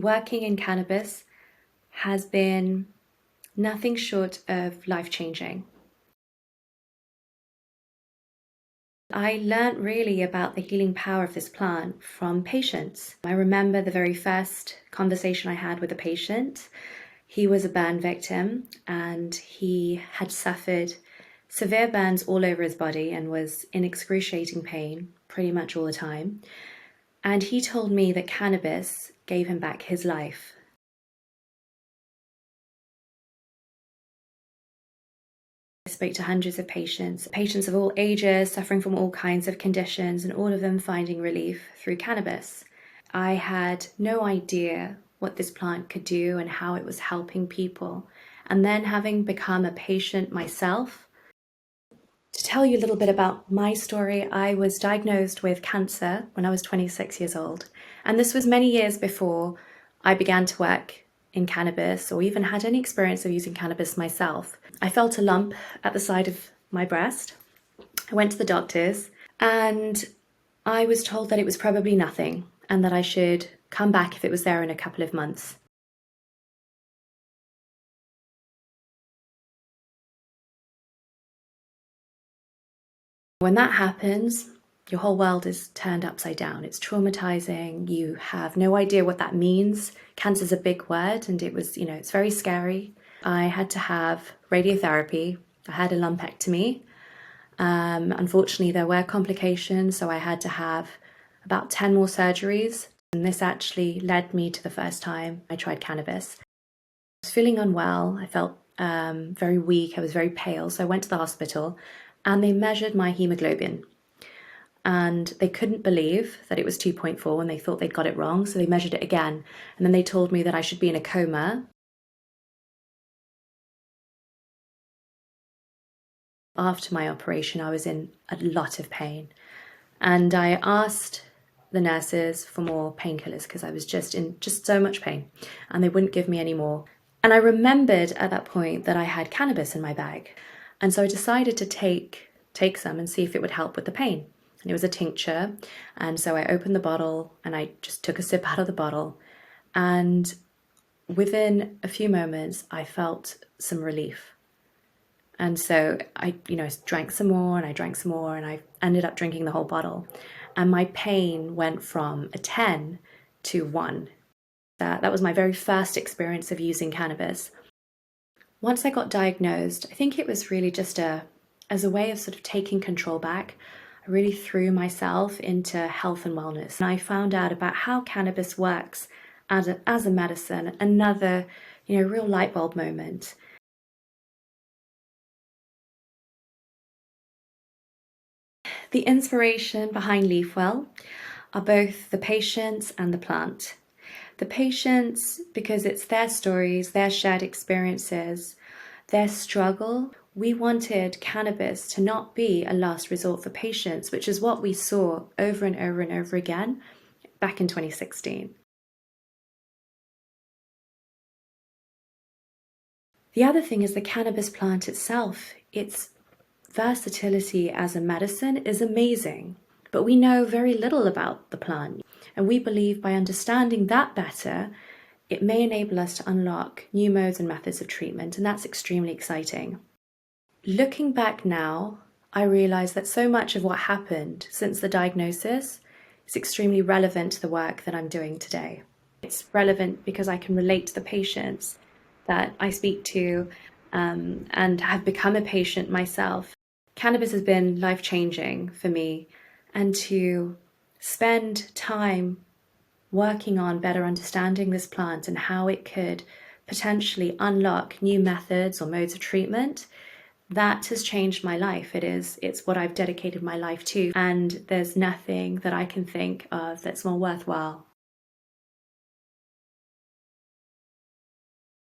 working in cannabis has been nothing short of life-changing. I learnt really about the healing power of this plant from patients. I remember the very first conversation I had with a patient. He was a burn victim and he had suffered severe burns all over his body and was in excruciating pain pretty much all the time. And he told me that cannabis gave him back his life. I spoke to hundreds of patients of all ages, suffering from all kinds of conditions, and all of them finding relief through cannabis. I had no idea what this plant could do and how it was helping people. And then having become a patient myself, to tell you a little bit about my story, I was diagnosed with cancer when I was 26 years old. And this was many years before I began to work in cannabis or even had any experience of using cannabis myself. I felt a lump at the side of my breast. I went to the doctors and I was told that it was probably nothing and that I should come back if it was there in a couple of months. When that happens, your whole world is turned upside down. It's traumatizing. You have no idea what that means. Cancer's a big word and it was, it's very scary. I had to have radiotherapy. I had a lumpectomy. Unfortunately, there were complications, so I had to have about 10 more surgeries. And this actually led me to the first time I tried cannabis. I was feeling unwell. I felt very weak. I was very pale. So I went to the hospital and they measured my hemoglobin. And they couldn't believe that it was 2.4 and they thought they'd got it wrong. So they measured it again. And then they told me that I should be in a coma. After my operation, I was in a lot of pain. And I asked the nurses for more painkillers because I was just in so much pain and they wouldn't give me any more. And I remembered at that point that I had cannabis in my bag. And so I decided to take some and see if it would help with the pain. And it was a tincture. And so I opened the bottle and I just took a sip out of the bottle. And within a few moments, I felt some relief. And so I drank some more and I drank some more and I ended up drinking the whole bottle. And my pain went from a 10 to 1. That was my very first experience of using cannabis. Once I got diagnosed, I think it was really just as a way of sort of taking control back. I really threw myself into health and wellness. And I found out about how cannabis works as a medicine, another, real light bulb moment. The inspiration behind Leafwell are both the patients and the plant. The patients, because it's their stories, their shared experiences, their struggle. We wanted cannabis to not be a last resort for patients, which is what we saw over and over and over again back in 2016. The other thing is the cannabis plant itself. Its versatility as a medicine is amazing, but we know very little about the plant. And we believe by understanding that better, it may enable us to unlock new modes and methods of treatment, and that's extremely exciting. Looking back now, I realize that so much of what happened since the diagnosis is extremely relevant to the work that I'm doing today. It's relevant because I can relate to the patients that I speak to and have become a patient myself. Cannabis has been life-changing for me, and to spend time working on better understanding this plant and how it could potentially unlock new methods or modes of treatment, that has changed my life. It's what I've dedicated my life to, and there's nothing that I can think of that's more worthwhile